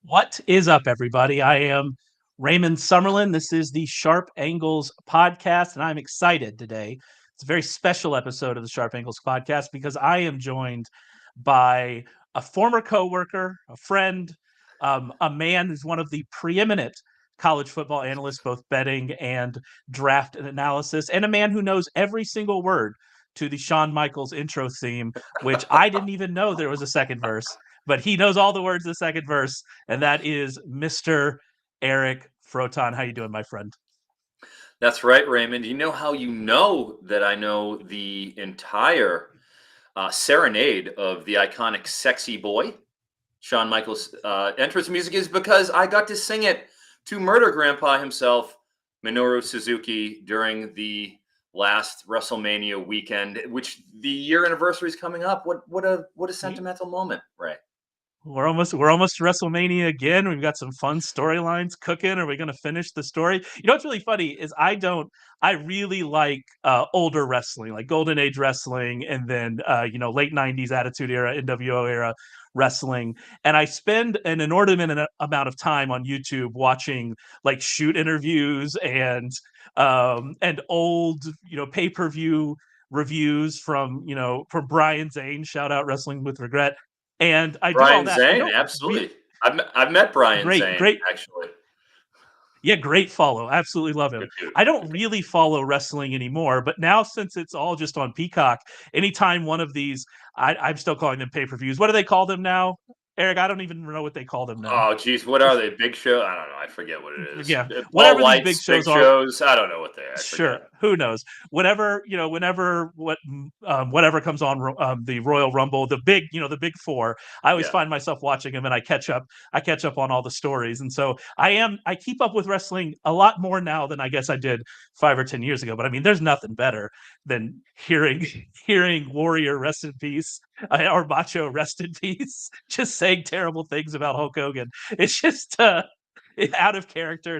What is up, everybody? I am Raymond Summerlin. This is the Sharp Angles podcast, and I'm excited today. It's a very special episode of the Sharp Angles podcast because I am joined by a former coworker, a friend, a man who's one of the preeminent college football analysts, both betting and draft and analysis, and a man who knows every single word to the Shawn Michaels intro theme, which I didn't even know there was a second verse, but he knows all the words of the second verse, and that is Mr. Eric Froton. How you doing, my friend? That's right, Raymond. You know how you know that I know the entire serenade of the iconic Sexy Boy, Shawn Michaels' entrance music is because I got to sing it to Murder Grandpa himself, Minoru Suzuki, during the last WrestleMania weekend, which the year anniversary is coming up. What a sentimental moment, Ray. We're almost to WrestleMania again. We've got some fun storylines cooking. Are we going to finish the story? You know what's really funny is I really like older wrestling, like Golden Age wrestling, and then late '90s Attitude Era, NWO era wrestling. And I spend an inordinate amount of time on YouTube watching like shoot interviews and old pay-per-view reviews from Brian Zane. Shout out Wrestling with Regret. And I do all Brian that. I Zane, don't absolutely. I've met Brian Zane, great. actually. Yeah, great follow. Absolutely love him. Good dude. I don't really follow wrestling anymore, but now since it's all just on Peacock, anytime one of these, I'm still calling them pay-per-views. What do they call them now? Eric, I don't even know what they call them now. Oh, geez, what are they? Big show? I don't know. I forget what it is. Yeah, Whatever whatever these big shows are. I don't know what they are. Sure, who knows? Whenever whatever comes on the Royal Rumble, the big four, I always find myself watching them, and I catch up on all the stories, and so I keep up with wrestling a lot more now than I guess I did 5 or 10 years ago. But I mean, there's nothing better than hearing Warrior rest in peace or Macho rest in peace, just saying terrible things about Hulk Hogan. It's just out of character.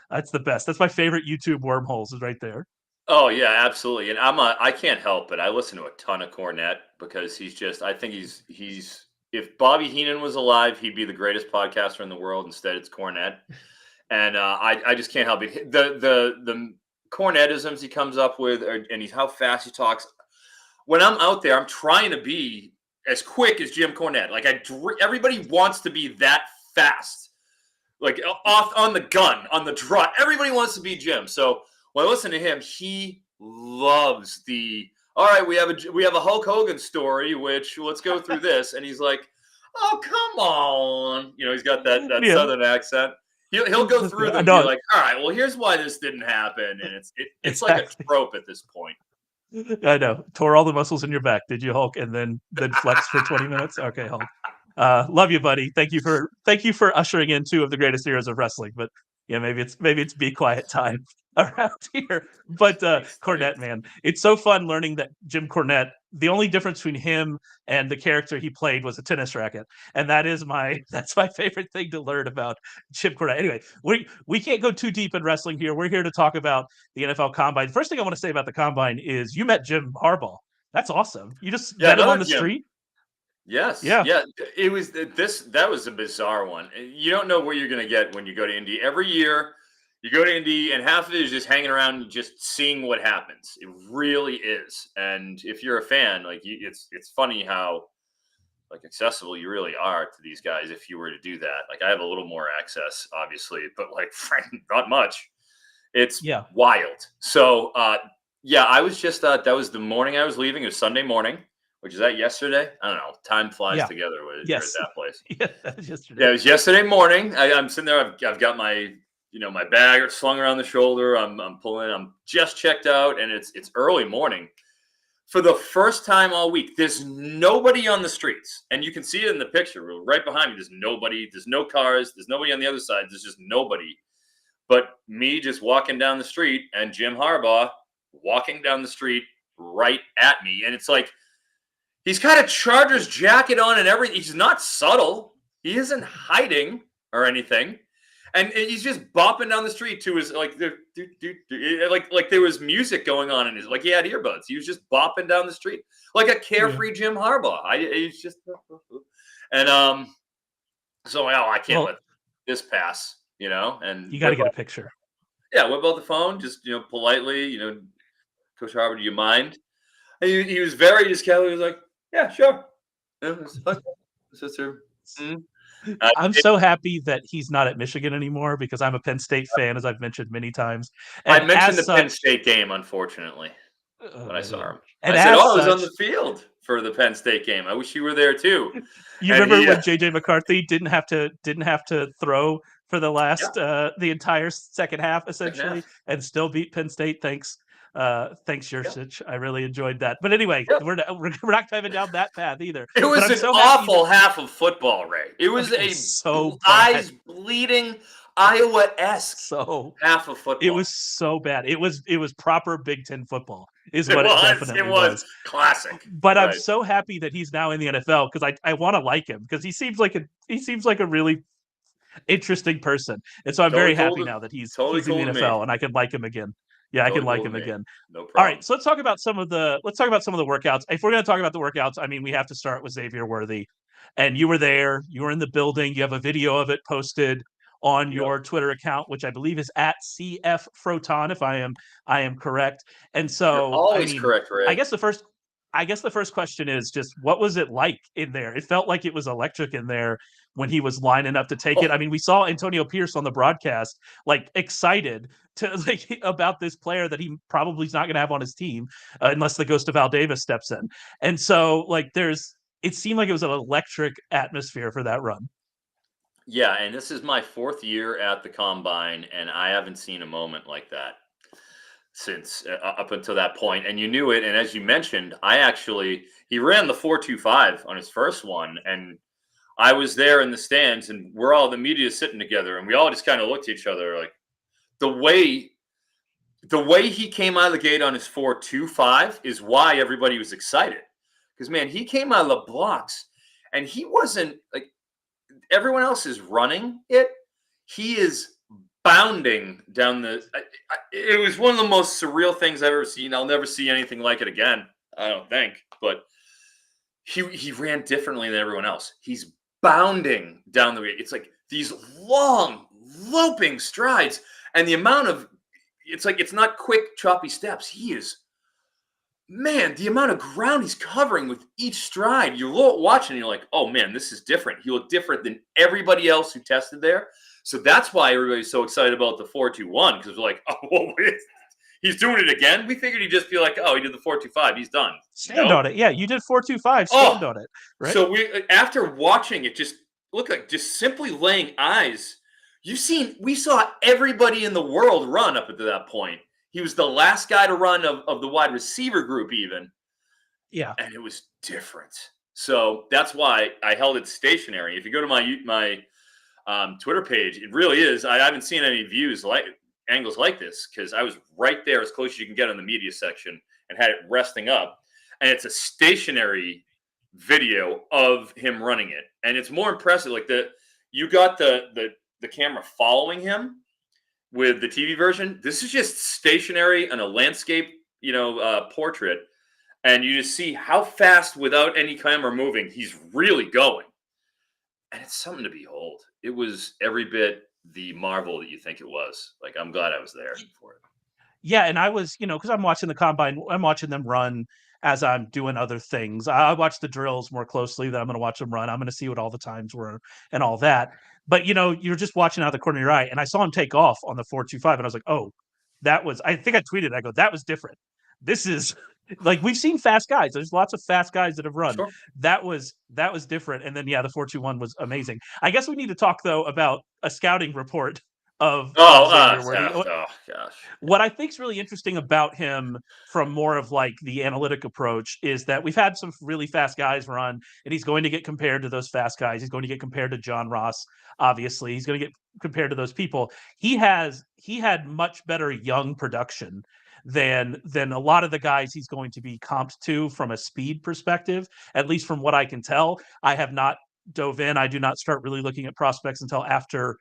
That's the best. That's my favorite YouTube wormholes is right there. Oh yeah, absolutely. And I can't help it. I listen to a ton of Cornette because I think he's if Bobby Heenan was alive, he'd be the greatest podcaster in the world. Instead, it's Cornette. And I just can't help it. The Cornettisms he comes up with, and how fast he talks. When I'm out there, I'm trying to be as quick as Jim Cornette. Like everybody wants to be that fast, like off on the gun, on the draw. Everybody wants to be Jim. So when I listen to him, he loves all right, we have a Hulk Hogan story, which let's go through this. And he's like, oh, come on. He's got that Southern accent. He'll go through them and be like, all right, well, here's why this didn't happen. And it's like a trope at this point. I know. Tore all the muscles in your back. Did you, Hulk? And then flex for 20 minutes? Okay, Hulk. Love you, buddy. Thank you for ushering in 2 of the greatest eras of wrestling. But yeah, maybe it's be quiet time around here. But Cornette, man, it's so fun learning that Jim Cornette. The only difference between him and the character he played was a tennis racket, and that's my favorite thing to learn about Jim Cornette. Anyway, we can't go too deep in wrestling here. We're here to talk about the NFL Combine. The first thing I want to say about the Combine is you met Jim Harbaugh. That's awesome. You just met him on the street. Yes. Yeah. It was that was a bizarre one. You don't know what you're going to get when you go to Indy. Every year you go to Indy and half of it is just hanging around and just seeing what happens. It really is. And if you're a fan, like it's funny how like accessible you really are to these guys if you were to do that. Like I have a little more access, obviously, but like not much. It's wild. So I was just that was the morning I was leaving. It was Sunday morning. Which is that yesterday? I don't know. Time flies together when you're at that place. Yesterday. It was yesterday morning. I'm sitting there. I've got my my bag slung around the shoulder. I'm pulling. I'm just checked out, and it's early morning. For the first time all week, there's nobody on the streets, and you can see it in the picture right behind me. There's nobody. There's no cars. There's nobody on the other side. There's just nobody. But me just walking down the street, and Jim Harbaugh walking down the street right at me, and it's like. He's got a Chargers jacket on and everything. He's not subtle. He isn't hiding or anything. And he's just bopping down the street to his, like there was music going on in his, like he had earbuds. He was just bopping down the street like a carefree Jim Harbaugh. He's just, and So I can't Well, let this pass, and you got to get a picture. whip out the phone, just politely, Coach Harvard, do you mind? And he was very just casual. He was like, "Yeah, sure." Sister. I'm so happy that he's not at Michigan anymore because I'm a Penn State fan, as I've mentioned many times. I And mentioned as the Penn such, State game, unfortunately, when I saw him. I and said, as "Oh, I was on such, the field for the Penn State game. I wish you were there too." you And remember he, when JJ McCarthy didn't have to throw for the yeah, the entire second half second essentially, half, and still beat Penn State. Thanks, yeah, Yursich. I really enjoyed that. But anyway, yeah. we're not diving down that path either. It But was I'm an so happy that awful half of football, Ray. It was it was a so bad. eyes bleeding Iowa-esque So half of it was football. so bad. It was proper Big Ten football, is It what it was. It definitely was was. classic. But I'm Right. so happy that he's now in the NFL because I want to like him because he seems like a really interesting person, and so I'm very Totally cool happy to now that he's totally he's in cool the to me. NFL and I can like him again. Yeah, I can Totally like cool to him me. again. No All right, problem. so let's talk about some of the workouts. If we're going to talk about the workouts, I mean, we have to start with Xavier Worthy. And you were there, you were in the building. You have a video of it posted on Yep. your Twitter account, which I believe is at CF Froton, if I am correct. And You're so, I always mean, correct, I Ray. guess the first I guess the first question is just what was it like in there? It felt like it was electric in there when he was lining up to take it. I Oh, mean, we saw Antonio Pierce on the broadcast, like excited to like about this player that he probably is not going to have on his team unless the ghost of Al Davis steps in. And so, like, it seemed like it was an electric atmosphere for that run. yeah, and this is my 4th year at the combine, and I haven't seen a moment like that since up until that point. And you knew it. And as you mentioned, he ran the 4.25 on his first one, and I was there in the stands, and we're all the media sitting together, and we all just kind of looked at each other like the way he came out of the gate on his 4.25 is why everybody was excited. Because man, he came out of the blocks, and he wasn't like everyone else is running it. He is bounding down it was one of the most surreal things I've ever seen. I'll never see anything like it again, I don't think. But he ran differently than everyone else. He's bounding down the way. It's like these long, loping strides, and the amount of it's like it's not quick, choppy steps. He is man, the amount of ground he's covering with each stride. You're watching, and you're like, oh man, this is different. He looked different than everybody else who tested there. So that's why everybody's so excited about the 4.21 because we're like, oh, well, he's doing it again. We figured he'd just be like, oh, he did the 4.25. He's done. Stand No. on it. Yeah, you did 4.25. Stand Oh, on it. Right. so we after watching it, just look like just simply laying eyes. We saw everybody in the world run up to that point. He was the last guy to run of the wide receiver group, even, Yeah. and it was different. So that's why I held it stationary. If you go to my Twitter page, it really is. I haven't seen any views like angles like this because I was right there as close as you can get on the media section and had it resting up, and it's a stationary video of him running it, and it's more impressive. Like you got the camera following him with the TV version. This is just stationary on a landscape, portrait, and you just see how fast without any camera moving he's really going, and it's something to behold. It was every bit the marvel that you think it was. Like I'm glad I was there for it. Yeah, and I was, because I'm watching the combine, I'm watching them run as I'm doing other things. I watch the drills more closely than I'm going to watch them run. I'm going to see what all the times were and all that. But you're just watching out of the corner of your eye, and I saw him take off on the 4.25, and I was like, oh, that was. I think I tweeted. I go, that was different. This is like we've seen fast guys. There's lots of fast guys that have run. Sure. That was different. And then the 4.21 was amazing. I guess we need to talk though about a scouting report of Xavier Worthy. Oh gosh. What I think is really interesting about him from more of like the analytic approach is that we've had some really fast guys run, and he's going to get compared to those fast guys. He's going to get compared to John Ross, obviously. He's going to get compared to those people. He had much better young production than a lot of the guys he's going to be comped to from a speed perspective, at least from what I can tell. I have not dove in. I do not start really looking at prospects until after,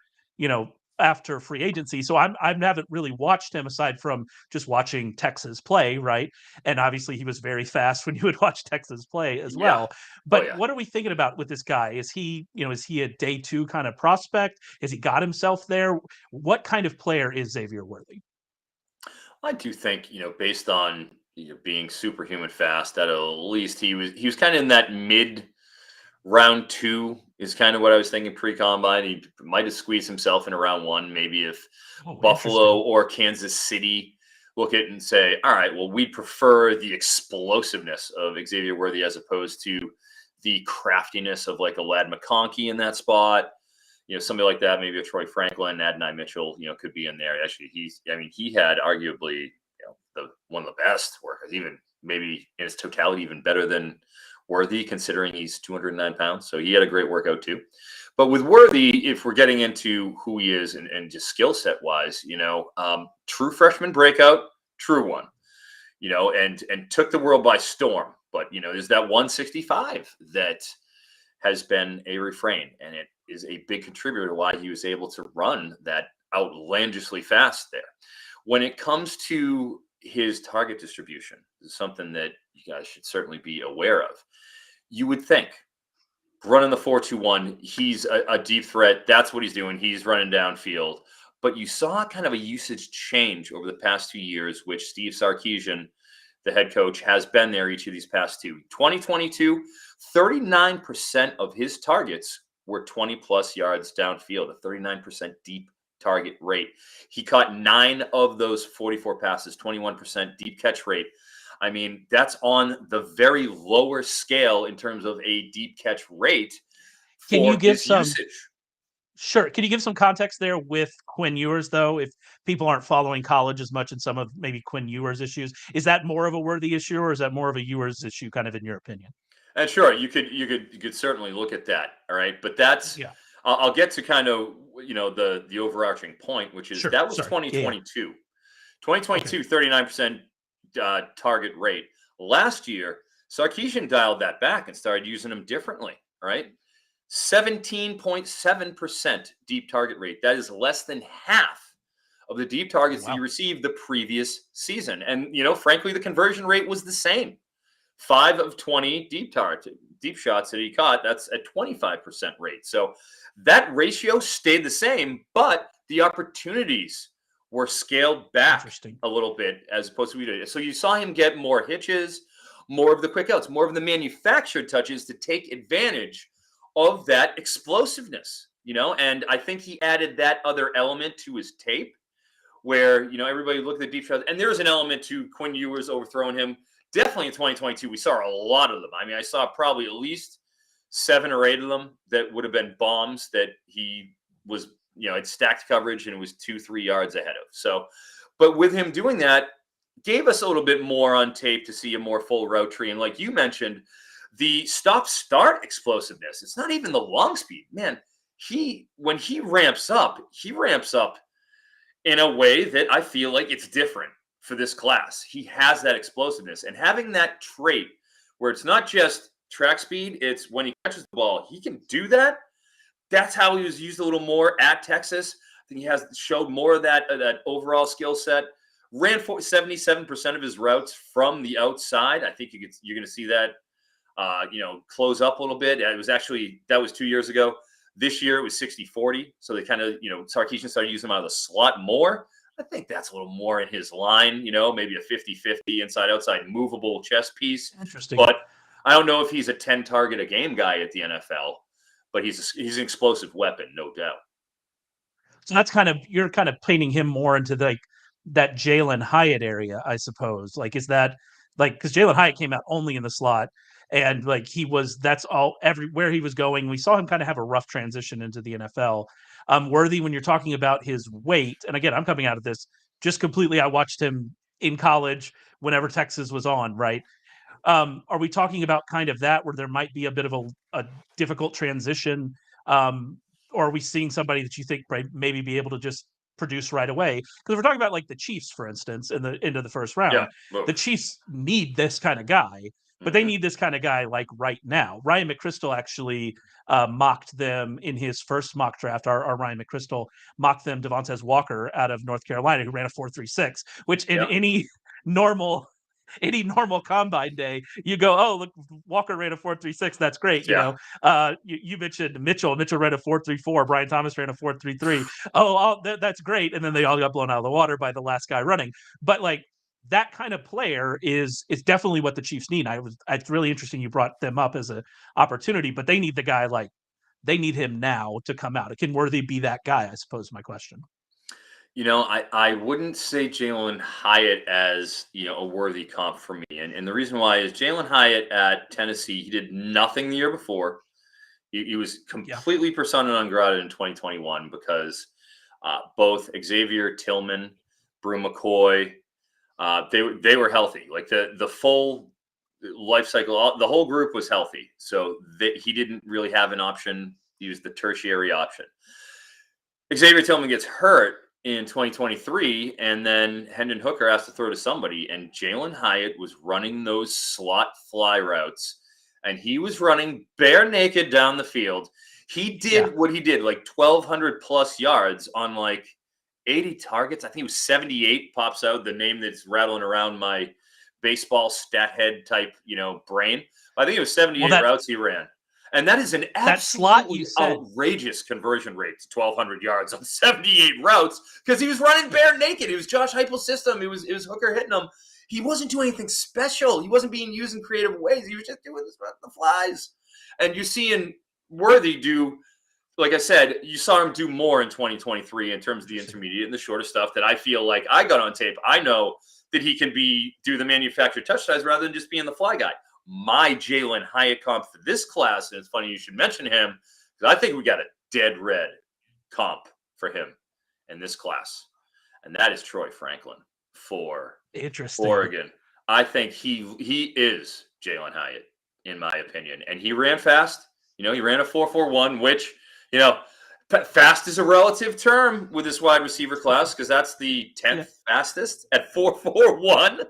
after free agency. So I haven't really watched him aside from just watching Texas play, right? And obviously he was very fast when you would watch Texas play as Yeah. well. Oh But yeah. what are we thinking about with this guy? Is he, is he a day two kind of prospect? Has he got himself there? What kind of player is Xavier Worthy? I do think, based on being superhuman fast, that at least he was kind of in that mid round two is kind of what I was thinking pre-combine. He might have squeezed himself in round one, maybe if Oh, Buffalo interesting. or Kansas City look at it and say, all right, well, we prefer the explosiveness of Xavier Worthy as opposed to the craftiness of like a Lad McConkey in that spot. Somebody like that, maybe a Troy Franklin, Adonai Mitchell, could be in there. Actually, he had arguably, the one of the best workers, even maybe in its totality, even better than Worthy, considering he's 209 pounds. So he had a great workout too. But with Worthy, if we're getting into who he is and just skill set wise, true freshman breakout, true one, and took the world by storm. But there's that 165 that has been a refrain, and it is a big contributor to why he was able to run that outlandishly fast there. When it comes to his target distribution, is something that you guys should certainly be aware of. You would think running the 4-2-1, he's a deep threat. That's what he's doing. He's running downfield. But you saw kind of a usage change over the past 2 years, which Steve Sarkisian, the head coach, has been there each of these past two. 2022, 39% of his targets were 20 plus yards downfield, a 39% deep target rate. He caught 9 of those 44 passes, 21% deep catch rate. I mean, that's on the very lower scale in terms of a deep catch rate Can you for give his some usage. Sure. Can you give some context there with Quinn Ewers, though, if people aren't following college as much in some of maybe Quinn Ewers' issues? Is that more of a Worthy issue, or is that more of a Ewers issue, kind of in your opinion? And sure, you could certainly look at that. All right, but that's Yeah. I'll get to kind of the overarching point, which is Sure. that was Sorry. Yeah. 2022. Okay. 2022, 39% target rate. Last year, Sarkisian dialed that back and started using them differently. All right, 17.7% deep target rate. That is less than half of the deep Oh, targets that he wow. received the previous season. And frankly, the conversion rate was the same. 5 of 20 deep shots that he caught, that's a 25% rate. So that ratio stayed the same, but the opportunities were scaled back Interesting. a little bit as opposed to we did. So you saw him get more hitches, more of the quick outs, more of the manufactured touches to take advantage of that explosiveness, and I think he added that other element to his tape where everybody looked at the deep shots, and there's an element to Quinn Ewers overthrowing him. Definitely in 2022, we saw a lot of them. I mean, I saw probably at least 7 or 8 of them that would have been bombs that he was, had stacked coverage and it was 2-3 yards ahead of. So, but with him doing that, gave us a little bit more on tape to see a more full route tree. And like you mentioned, the stop-start explosiveness. It's not even the long speed, man. When he ramps up in a way that I feel like it's different for this class. He has that explosiveness, and having that trait where it's not just track speed, it's when he catches the ball, he can do that. That's how he was used a little more at Texas. I think he has showed more of that overall skill set. Ran for 77% of his routes from the outside. I think you're going to see that close up a little bit. It was actually, that was 2 years ago. This year it was 60-40. So they kind of, Sarkisian started using him out of the slot more. I think that's a little more in his line, maybe a 50-50 inside-outside movable chess piece. Interesting. But I don't know if he's a 10 target a game guy at the NFL, but he's an explosive weapon, no doubt. So that's you're kind of painting him more into that Jaylen Hyatt area, I suppose. Like, is that because Jaylen Hyatt came out only in the slot, and that's all everywhere he was going. We saw him kind of have a rough transition into the NFL. Worthy, when you're talking about his weight, and again, I'm coming out of this just completely. I watched him in college whenever Texas was on, right? Are we talking about kind of that where there might be a bit of a difficult transition? Or are we seeing somebody that you think maybe be able to just produce right away? Because we're talking about like the Chiefs, for instance, in the end of the first Yeah. round. The Look. Chiefs need this kind of guy. But they need this kind of guy like right now. Ryan McChrystal actually mocked them in his first mock draft. Our Ryan McChrystal mocked them Devontez Walker out of North Carolina, who ran a 4.36, which in normal any normal combine day, you go, oh, look, Walker ran a 4.36. That's great. Yeah. You mentioned Mitchell. Mitchell ran a 4.34. Brian Thomas ran a 4.33. Oh, that's great. And then they all got blown out of the water by the last guy running. But like that kind of player is definitely what the Chiefs need. It's really interesting you brought them up as an opportunity, but they need the guy they need him now to come out. Can Worthy be that guy? I suppose my question. I wouldn't say Jalen Hyatt as, a worthy comp for me. And the reason why is Jalen Hyatt at Tennessee, he did nothing the year before. He was completely persona non grata in 2021 because both Xavier Tillman, Brew McCoy, they were healthy. Like the full life cycle, the whole group was healthy. So he didn't really have an option. He was the tertiary option. Xavier Tillman gets hurt in 2023, and then Hendon Hooker has to throw to somebody, and Jalen Hyatt was running those slot fly routes, and he was running bare naked down the field. He did what he did, like 1,200 plus yards on like 80 targets. I think it was 78 pops out, the name that's rattling around my baseball stat head type, brain. I think it was 78 routes he ran. And that is an absolutely outrageous conversion rate to 1,200 yards on 78 routes because he was running bare naked. It was Josh Heupel's system. It was Hooker hitting him. He wasn't doing anything special. He wasn't being used in creative ways. He was just doing the flies. And you're seeing Worthy do, like I said, you saw him do more in 2023 in terms of the intermediate and the shorter stuff that I feel like I got on tape. I know that he can do the manufactured touch ties rather than just being the fly guy. My Jalen Hyatt comp for this class, and it's funny you should mention him, because I think we got a dead red comp for him in this class, and that is Troy Franklin for Oregon. I think he is Jalen Hyatt, in my opinion, and he ran fast. He ran a 4.41, which, fast is a relative term with this wide receiver class because that's the 10th fastest at 4.41.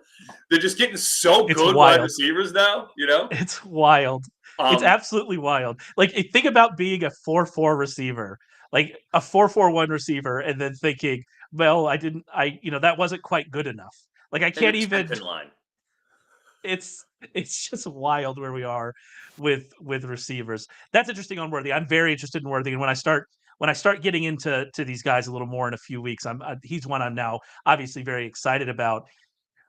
They're just getting so good wide receivers now, It's wild. It's absolutely wild. Like, think about being a 4.4 receiver, like a 4.41 receiver, and then thinking, well, that wasn't quite good enough. Like, I can't even. Line. It's just wild where we are with receivers. That's interesting on Worthy. I'm very interested in Worthy, and when I start getting into these guys a little more in a few weeks, he's one I'm now obviously very excited about.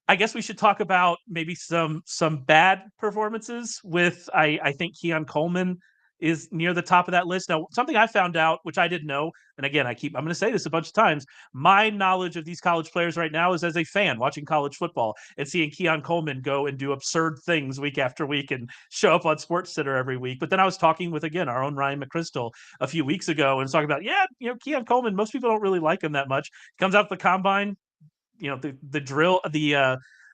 I guess we should talk about maybe some bad performances with I think Keon Coleman is near the top of that list. Now, something I found out, which I didn't know, and again, I'm going to say this a bunch of times, my knowledge of these college players right now is as a fan watching college football and seeing Keon Coleman go and do absurd things week after week and show up on SportsCenter every week. But then I was talking with, again, our own Ryan McChrystal a few weeks ago and was talking about, Keon Coleman, most people don't really like him that much. Comes out the combine, the drill,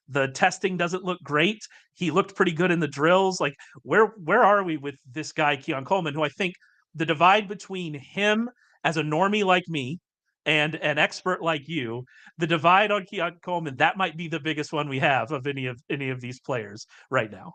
the testing doesn't look great. He looked pretty good in the drills. Like, where are we with this guy, Keon Coleman, who I think the divide between him as a normie like me and an expert like you, the divide on Keon Coleman, that might be the biggest one we have of any of these players right now.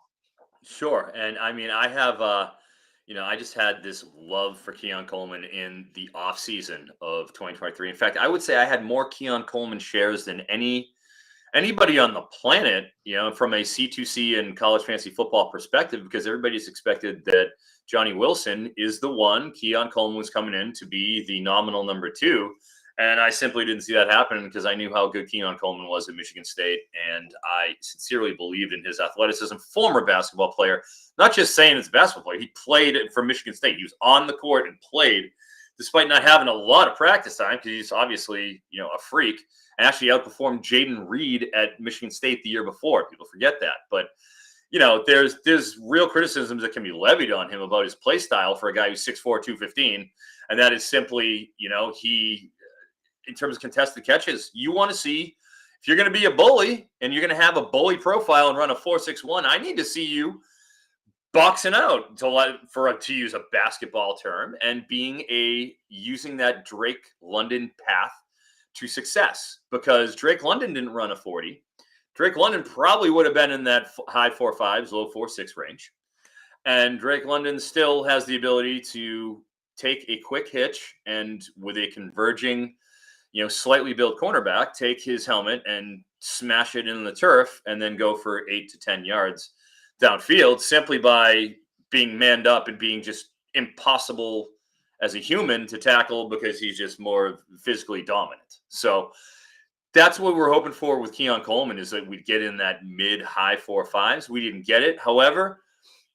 Sure. And I mean, I have, I just had this love for Keon Coleman in the offseason of 2023. In fact, I would say I had more Keon Coleman shares than anybody on the planet, from a C2C and college fantasy football perspective, because everybody's expected that Johnny Wilson is the one. Keon Coleman was coming in to be the nominal number 2. And I simply didn't see that happen because I knew how good Keon Coleman was at Michigan State. And I sincerely believed in his athleticism. Former basketball player, not just saying it's a basketball player. He played for Michigan State. He was on the court and played despite not having a lot of practice time because he's obviously, a freak, and actually outperformed Jaden Reed at Michigan State the year before. People forget that. But, there's real criticisms that can be levied on him about his play style for a guy who's 6'4", 215. And that is simply, he, in terms of contested catches, you want to see, if you're going to be a bully and you're going to have a bully profile and run a 4.61, I need to see you boxing out, to use a basketball term, and using that Drake London path to success, because Drake London didn't run a 40. Drake London probably would have been in that high 4.5s, low 4.6 range. And Drake London still has the ability to take a quick hitch and with a converging, slightly built cornerback, take his helmet and smash it in the turf and then go for 8 to 10 yards downfield simply by being manned up and being just impossible as a human to tackle because he's just more physically dominant. So that's what we're hoping for with Keon Coleman, is that we'd get in that mid-high 4.5s. We didn't get it. However,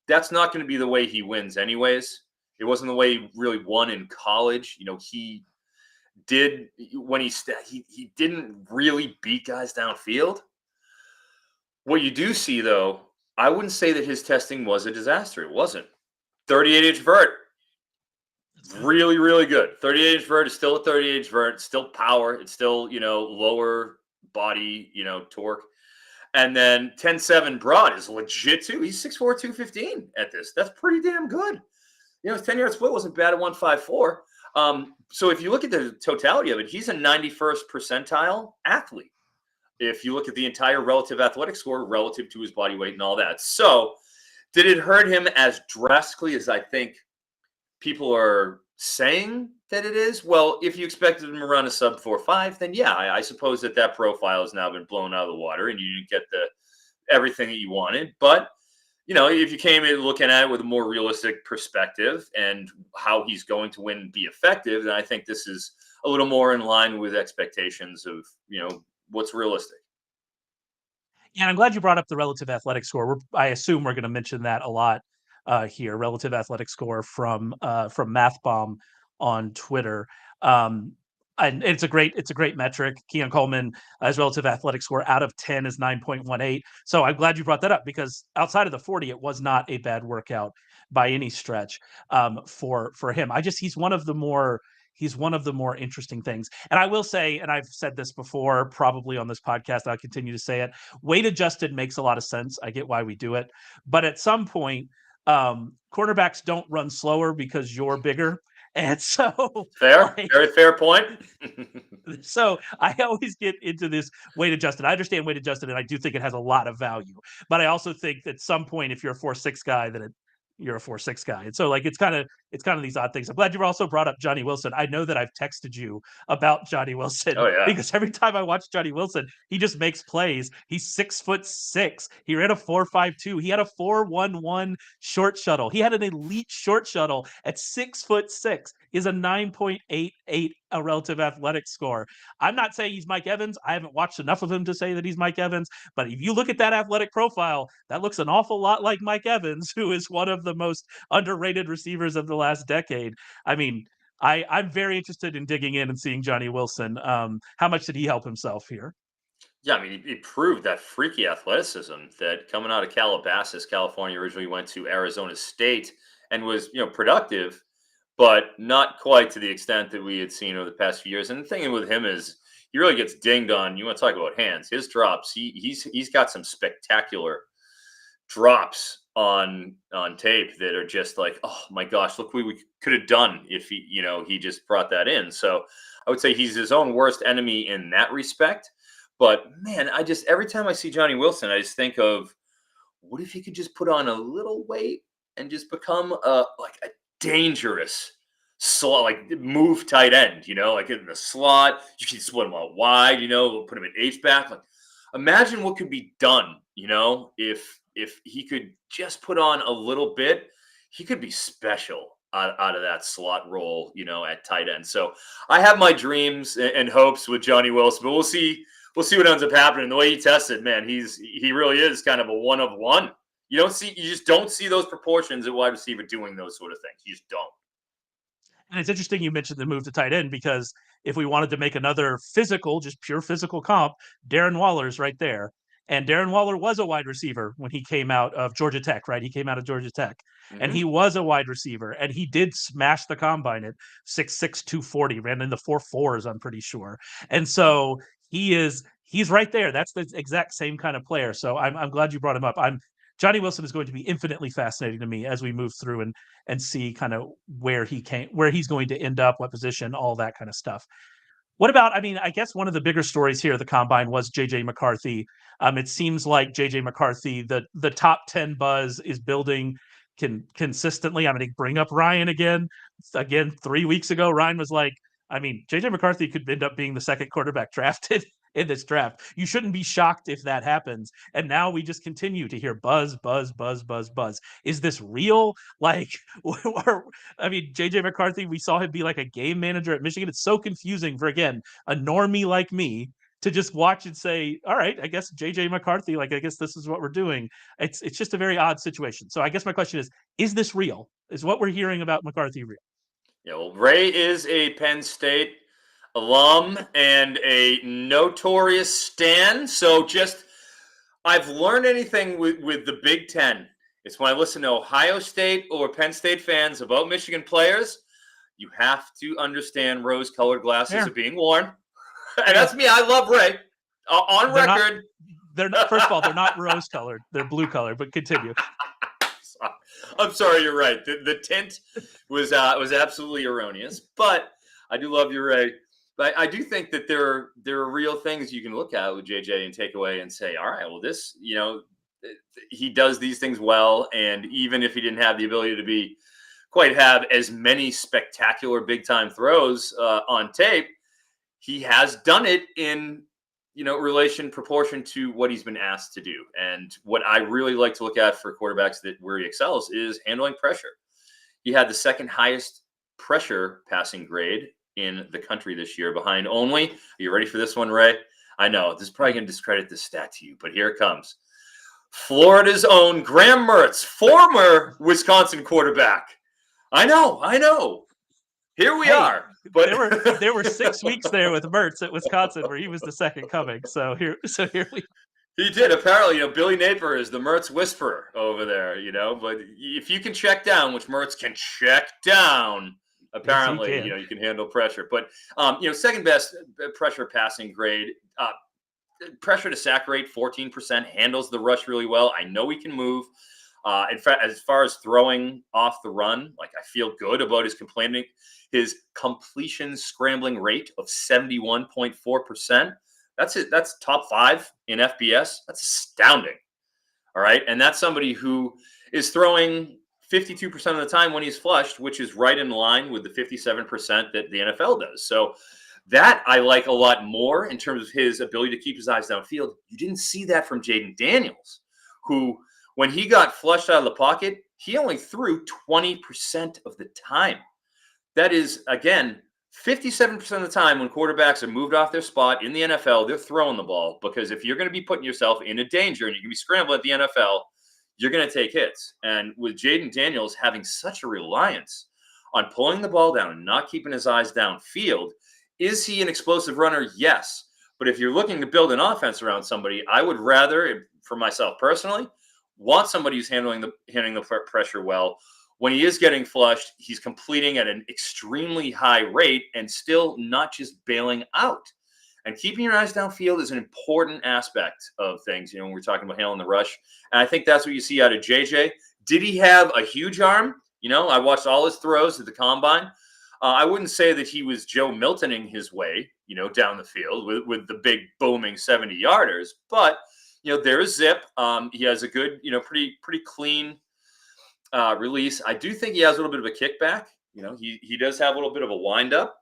that's not going to be the way he wins anyways. It wasn't the way he really won in college. He did when he didn't really beat guys downfield. What you do see, though, I wouldn't say that his testing was a disaster. It wasn't. 38-inch vert. Really, really good. 38-inch vert is still a 38-inch vert. It's still power. It's still, lower body, torque. And then 10.7 broad is legit, too. He's 6'4", 215 at this. That's pretty damn good. His 10-yard split wasn't bad at 1.54. So if you look at the totality of it, he's a 91st percentile athlete. If you look at the entire relative athletic score relative to his body weight and all that. So did it hurt him as drastically as I think people are saying that it is? Well, if you expected him to run a sub 4.5, then yeah, I suppose that profile has now been blown out of the water and you didn't get everything that you wanted. But, if you came in looking at it with a more realistic perspective and how he's going to win and be effective, then I think this is a little more in line with expectations of, what's realistic. Yeah, and I'm glad you brought up the relative athletic score. I assume we're going to mention that a lot here. Relative athletic score from MathBomb on Twitter. And it's a great metric. Keon Coleman, his relative athletic score out of 10 is 9.18. So I'm glad you brought that up, because outside of the 40, it was not a bad workout by any stretch for him. He's one of the more interesting things. And I will say, and I've said this before, probably on this podcast, I'll continue to say it, weight adjusted makes a lot of sense. I get why we do it. But at some point, cornerbacks don't run slower because you're bigger. And so very fair point. So I always get into this weight adjusted. I understand weight adjusted, and I do think it has a lot of value. But I also think that at some point, if you're a 4.6 guy, then you're a 4.6 guy. And so it's kind of these odd things. I'm glad you also brought up Johnny Wilson. I know that I've texted you about Johnny Wilson because every time I watch Johnny Wilson, he just makes plays. He's 6'6". He ran a 4.52. He had a 4.11 short shuttle. He had an elite short shuttle at 6'6". Is a 9.88 a relative athletic score. I'm not saying he's Mike Evans. I haven't watched enough of him to say that he's Mike Evans. But if you look at that athletic profile, that looks an awful lot like Mike Evans, who is one of the most underrated receivers of the last decade. I mean, I'm very interested in digging in and seeing Johnny Wilson. How much did he help himself here? Yeah, I mean, he proved that freaky athleticism that coming out of Calabasas, California, originally went to Arizona State and was, productive, but not quite to the extent that we had seen over the past few years. And the thing with him is he really gets dinged on. You want to talk about hands. His drops, he's got some spectacular drops on tape that are just like, oh my gosh, look what we could have done if he just brought that in. So I would say he's his own worst enemy in that respect. But man, every time I see Johnny Wilson, I just think of, what if he could just put on a little weight and just become a dangerous slot, like move tight end, like in the slot. You can split him out wide, put him at H-back. Like, imagine what could be done, if he could just put on a little bit. He could be special out of that slot role, at tight end. So I have my dreams and hopes with Johnny Wilson, but we'll see what ends up happening. The way he tested, man, he really is kind of a one of one. You just don't see those proportions at wide receiver doing those sort of things. You just don't. And it's interesting you mentioned the move to tight end, because if we wanted to make another just pure physical comp, Darren Waller's right there. And Darren Waller was a wide receiver when he came out of Georgia Tech, right? He came out of Georgia Tech. Mm-hmm. And he was a wide receiver. And he did smash the combine at 6'6", 240, ran in the 4.4s, I'm pretty sure. And so he's right there. That's the exact same kind of player. So I'm glad you brought him up. Johnny Wilson is going to be infinitely fascinating to me as we move through and see kind of where he's going to end up, what position, all that kind of stuff. What about, I mean, I guess one of the bigger stories here at the Combine was J.J. McCarthy. It seems like J.J. McCarthy, the top 10 buzz is building consistently. I'm going to bring up Ryan again. Again, 3 weeks ago, Ryan was like, I mean, J.J. McCarthy could end up being the second quarterback drafted in this draft. You shouldn't be shocked if that happens. And now we just continue to hear buzz, buzz, buzz, buzz, buzz. Is this real? Like, I mean, JJ McCarthy, we saw him be like a game manager at Michigan. It's so confusing for, again, a normie like me to just watch and say, all right, I guess JJ McCarthy, like, I guess this is what we're doing. It's just a very odd situation. So I guess my question is this real? Is what we're hearing about McCarthy real? Yeah, well, Ray is a Penn State alum and a notorious stan. So I've learned anything with the Big Ten. It's when I listen to Ohio State or Penn State fans about Michigan players, you have to understand rose-colored glasses are being worn. And that's me. I love Ray. On record. They're not, first of all, they're not rose-colored. They're blue-colored, but continue. I'm sorry, you're right. The tint was absolutely erroneous, but I do love you, Ray. But I do think that there are real things you can look at with JJ and take away and say, all right, well, this, he does these things well, and even if he didn't have the ability to have as many spectacular big time throws on tape, he has done it in proportion to what he's been asked to do. And what I really like to look at for quarterbacks where he excels is handling pressure. He had the second highest pressure passing grade in the country this year, behind only, are you ready for this one, Ray? I know this is probably going to discredit this stat to you, but here it comes. Florida's own Graham Mertz, former Wisconsin quarterback. I know. Here we are. But there were 6 weeks there with Mertz at Wisconsin where he was the second coming. So here we. He did. Apparently, Billy Napier is the Mertz whisperer over there. But if you can check down, which Mertz can check down, apparently, yes, you can handle pressure. But second best pressure passing grade. Pressure to sack rate 14%, handles the rush really well. I know he can move. In fact, as far as throwing off the run, like, I feel good about his completion scrambling rate of 71.4%. That's it. That's top 5 in FBS. That's astounding. All right. And that's somebody who is throwing 52% of the time when he's flushed, which is right in line with the 57% that the NFL does. So that I like a lot more in terms of his ability to keep his eyes downfield. You didn't see that from Jayden Daniels, who, when he got flushed out of the pocket, he only threw 20% of the time. That is, again, 57% of the time when quarterbacks are moved off their spot in the NFL, they're throwing the ball, because if you're going to be putting yourself into danger and you can be scrambling at the NFL, you're going to take hits. And with Jayden Daniels having such a reliance on pulling the ball down and not keeping his eyes downfield, is he an explosive runner? Yes. But if you're looking to build an offense around somebody, I would rather, for myself personally, want somebody who's handling the pressure well. When he is getting flushed, he's completing at an extremely high rate and still not just bailing out. And keeping your eyes downfield is an important aspect of things, when we're talking about handling the rush. And I think that's what you see out of JJ. Did he have a huge arm? I watched all his throws at the Combine. I wouldn't say that he was Joe Miltoning his way, down the field with the big booming 70-yarders. But, there is zip. He has a good, pretty clean release. I do think he has a little bit of a kickback. He does have a little bit of a windup.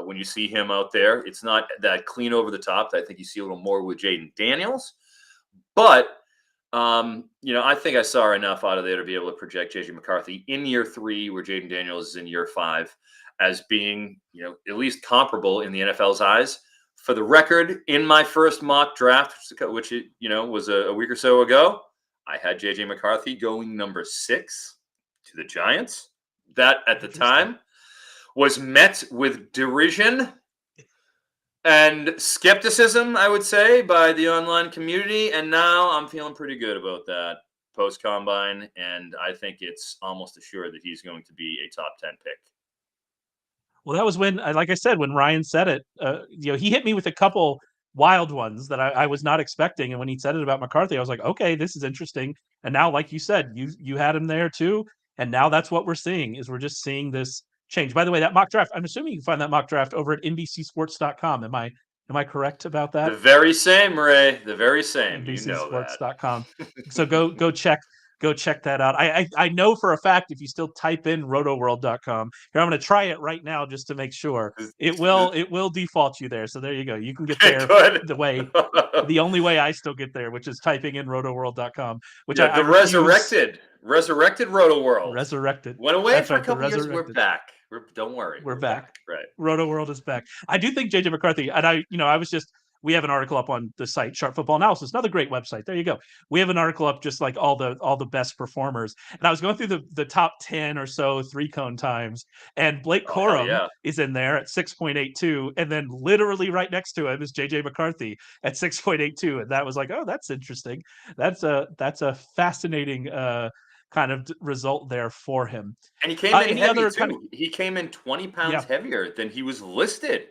When you see him out there, it's not that clean over the top. I think you see a little more with Jayden Daniels. But, I think I saw enough out of there to be able to project JJ McCarthy in year 3, where Jayden Daniels is in year 5, as being, at least comparable in the NFL's eyes. For the record, in my first mock draft, which was a week or so ago, I had JJ McCarthy going number 6 to the Giants. That, at the time, was met with derision and skepticism, I would say, by the online community. And now I'm feeling pretty good about that post-Combine. And I think it's almost assured that he's going to be a top 10 pick. Well, that was when, like I said, when Ryan said it, he hit me with a couple wild ones that I was not expecting. And when he said it about McCarthy, I was like, okay, this is interesting. And now, like you said, you had him there too. And now that's what we're seeing, is we're just seeing this change. By the way, that mock draft, I'm assuming you can find that mock draft over at NBCSports.com. Am I correct about that? The very same, Ray. The very same. You know that. NBCSports.com. So go check that out. I know for a fact if you still type in rotoworld.com, here I'm going to try it right now just to make sure. It will default you there. So there you go. You can get there the only way I still get there, which is typing in rotoworld.com, which I resurrected RotoWorld. Resurrected. Went away for a couple years. We're back. Don't worry. We're back. Right. RotoWorld is back. I do think JJ McCarthy, and we have an article up on the site, Sharp Football Analysts, another great website. There you go. We have an article up just like all the best performers. And I was going through the top 10 or so 3-cone times, and Blake Corum is in there at 6.82, and then literally right next to him is JJ McCarthy at 6.82. And that was like, oh, that's interesting. That's a fascinating kind of result there for him. And he came in heavy too. He came in 20 pounds heavier than he was listed.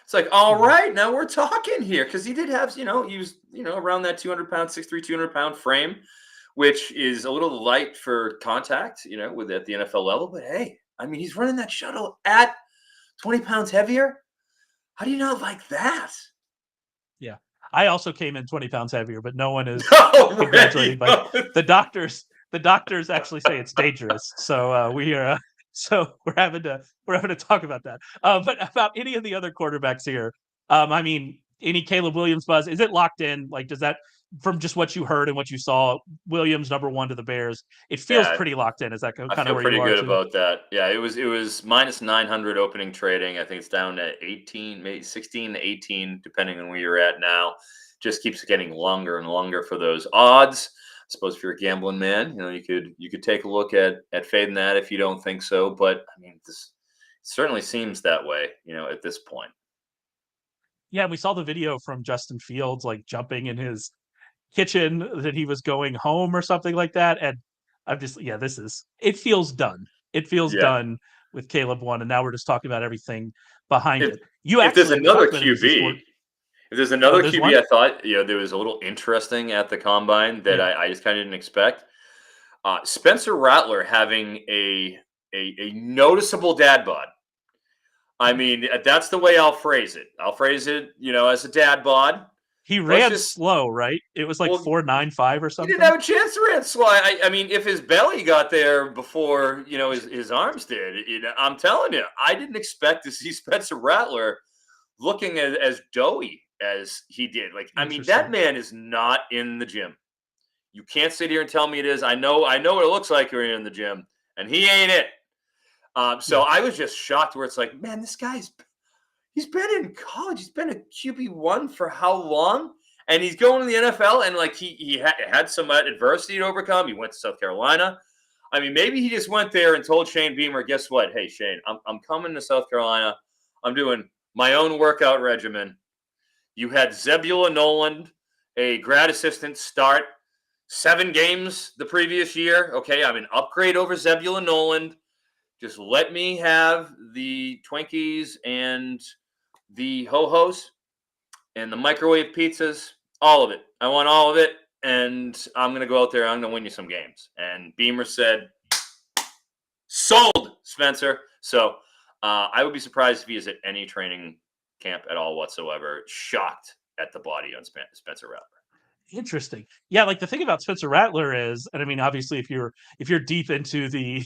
It's like, all right, now we're talking here, because he did have, he was, around that 200-pound, 6'3", 200-pound frame, which is a little light for contact, at the NFL level. But hey, I mean, he's running that shuttle at 20 pounds heavier. How do you not like that? Yeah, I also came in 20 pounds heavier, but no one is congratulating. But the doctors actually say it's dangerous. So we are. So we're having to talk about that. But about any of the other quarterbacks here, I mean, any Caleb Williams buzz? Is it locked in? Like, does that, from just what you heard and what you saw, Williams #1 to the Bears? It feels pretty locked in. Is that kind of where you are? I feel pretty good about that. Yeah, it was minus 900 opening trading. I think it's down to 18, maybe 16 to 18, depending on where you're at now. Just keeps getting longer and longer for those odds. I suppose if you're a gambling man, you could take a look at fading that if you don't think so. But I mean, this certainly seems that way, at this point. Yeah, we saw the video from Justin Fields, like jumping in his kitchen that he was going home or something like that. And I'm just, it feels done. It feels done with Caleb 1. And now we're just talking about everything behind it. If there's another QB, I thought, there was a little interesting at the combine that I just kind of didn't expect. Spencer Rattler having a noticeable dad bod. I mean, that's the way I'll phrase it. I'll phrase it, as a dad bod. He ran slow, right? It was like 4.95 or something. He didn't have a chance to run slow. I mean, if his belly got there before, his arms did, I'm telling you, I didn't expect to see Spencer Rattler looking as doughy as he did. Like, I mean, that man is not in the gym. You can't sit here and tell me it is. I know what it looks like you're in the gym, and he ain't it. So I was just shocked where it's like, man, this guy's he's been in college. He's been a QB1 for how long? And he's going to the NFL, and like he had some adversity to overcome. He went to South Carolina. I mean, maybe he just went there and told Shane Beamer, guess what? Hey, Shane, I'm coming to South Carolina. I'm doing my own workout regimen. You had Zebulon Noland, a grad assistant, start 7 games the previous year. Okay, I'm an upgrade over Zebulon Noland. Just let me have the Twinkies and the ho-hos and the microwave pizzas, all of it. I want all of it, and I'm going to go out there. I'm going to win you some games. And Beamer said, sold, Spencer. So I would be surprised if he is at any training camp at all whatsoever. Shocked at the body on Spencer Rattler. Interesting. Yeah, like the thing about Spencer Rattler is, and I mean, obviously, if you're deep into the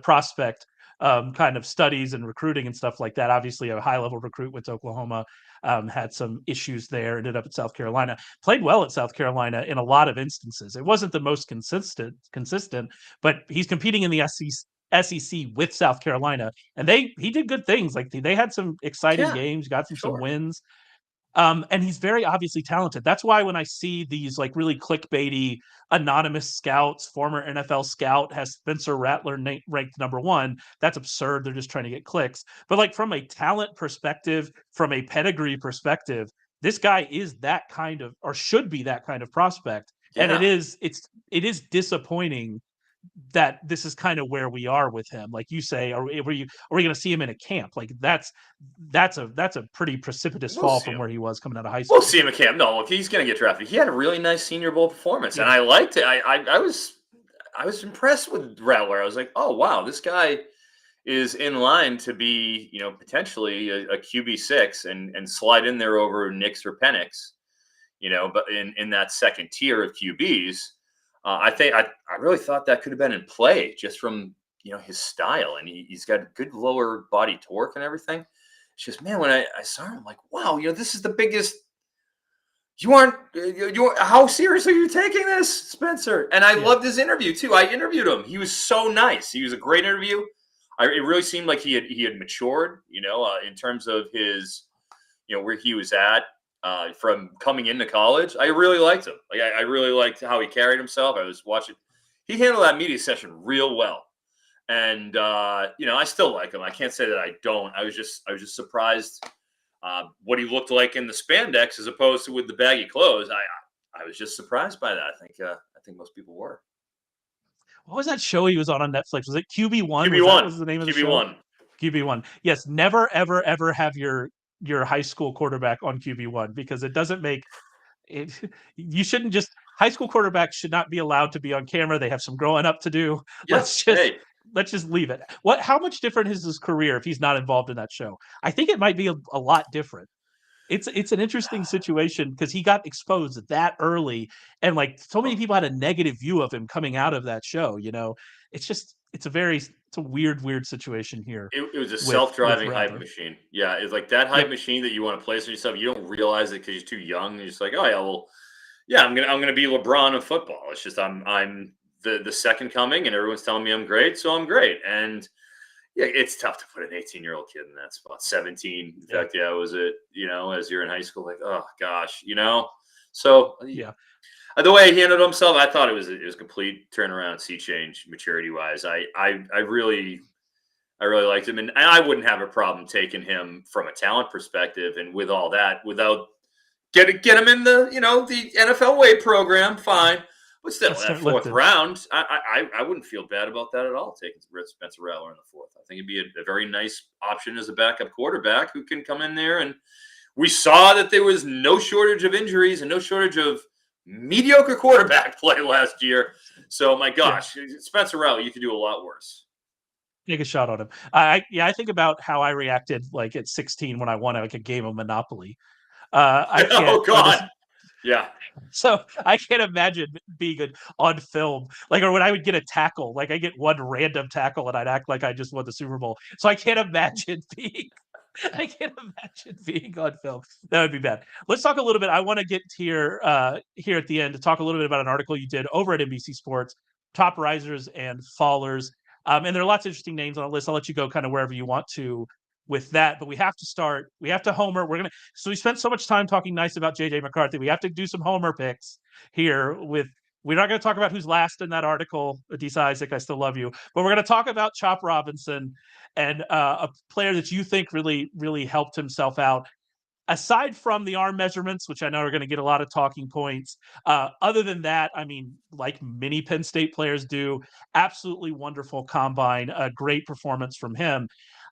prospect kind of studies and recruiting and stuff like that. Obviously, a high-level recruit went to Oklahoma, had some issues there, ended up at South Carolina, played well at South Carolina in a lot of instances. It wasn't the most consistent, but he's competing in the SEC with South Carolina, and he did good things. Like they had some exciting games, got some wins. And he's very obviously talented. That's why when I see these like really clickbaity anonymous scouts, former NFL scout has Spencer Rattler ranked #1, that's absurd. They're just trying to get clicks. But like from a talent perspective, from a pedigree perspective, this guy is that kind of, or should be that kind of prospect. Yeah. And it is disappointing that this is kind of where we are with him. Like you say, are we going to see him in a camp? Like that's a pretty precipitous fall from where he was coming out of high school. We'll see him in camp. No, he's going to get drafted. He had a really nice Senior Bowl performance, and I liked it. I was I was impressed with Rattler. I was like, oh wow, this guy is in line to be, potentially a QB6 and slide in there over Nix or Penix, but in that second tier of QBs. I really thought that could have been in play just from his style, and he's got good lower body torque and everything. It's just, man, when I saw him, I'm like, wow, this is the biggest. How seriously are you taking this, Spencer? And I loved his interview too. I interviewed him. He was so nice. He was a great interview. It really seemed like he had matured, in terms of his, where he was at from coming into college. I really liked him. Like I really liked how he carried himself. I was watching. He handled that media session real well, and I still like him. I can't say that I don't. I was just surprised what he looked like in the spandex as opposed to with the baggy clothes. I was just surprised by that. I think most people were. What was that show he was on Netflix? Was it QB1? QB1 was the name of the QB1. show? QB1. Yes, never, ever, ever have your high school quarterback on QB1 because it doesn't make it. You shouldn't just high school quarterbacks should not be allowed to be on camera. They have some growing up to do. Yes. Let's just leave it. How much different is his career if he's not involved in that show? I think it might be a lot different. It's an interesting situation because he got exposed that early, and like so many people had a negative view of him coming out of that show. It's a weird situation here. It was a self-driving hype Rattler. machine. Yeah, it's like that hype machine that you want to place on yourself. You don't realize it because you're too young. You're just like, oh yeah, well, yeah, I'm gonna be LeBron of football. It's just I'm the second coming, and everyone's telling me I'm great, so I'm great. And yeah, it's tough to put an 18-year-old kid in that spot. 17. In fact, was it, as you're in high school, like, oh gosh, So the way he handled himself, I thought it was complete turnaround, sea change, maturity wise. I really liked him, and I wouldn't have a problem taking him from a talent perspective. And with all that, without get him in the the NFL way program, fine. But still, that fourth round, I wouldn't feel bad about that at all, taking Spencer Rattler in the fourth. I think it'd be a very nice option as a backup quarterback who can come in there. And we saw that there was no shortage of injuries and no shortage of mediocre quarterback play last year. So, my gosh, Spencer Rattler, you could do a lot worse. Take a shot on him. I think about how I reacted like at 16 when I won like a game of Monopoly. I can't. Oh, God. Yeah. So I can't imagine being on film, like, or when I would get a tackle, like I get one random tackle and I'd act like I just won the Super Bowl. So I can't imagine being on film. That would be bad. Let's talk a little bit. I want to get here at the end to talk a little bit about an article you did over at NBC Sports, top risers and fallers. And there are lots of interesting names on the list. I'll let you go kind of wherever you want to with that, but we have to homer. So we spent so much time talking nice about JJ McCarthy. We have to do some homer picks here we're not going to talk about who's last in that article, Adisa Isaac, I still love you, but we're going to talk about Chop Robinson and a player that you think really, really helped himself out. Aside from the arm measurements, which I know are going to get a lot of talking points, other than that, I mean, like many Penn State players do, absolutely wonderful combine, a great performance from him.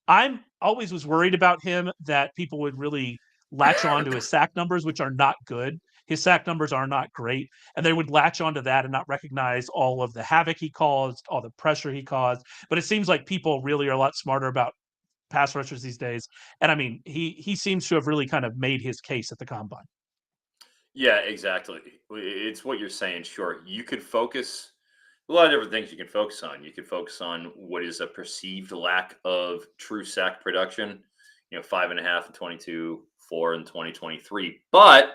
I'm always was worried about him that people would really latch on to his sack numbers, which are not good. His sack numbers are not great, and they would latch onto that and not recognize all of the havoc he caused, all the pressure he caused. But it seems like people really are a lot smarter about pass rushers these days. And I mean, he seems to have really kind of made his case at the combine. Yeah, exactly. It's what you're saying. Sure. You could focus a lot of different things you can focus on. You could focus on what is a perceived lack of true sack production, 5.5 in 22, 4 in 2023. But,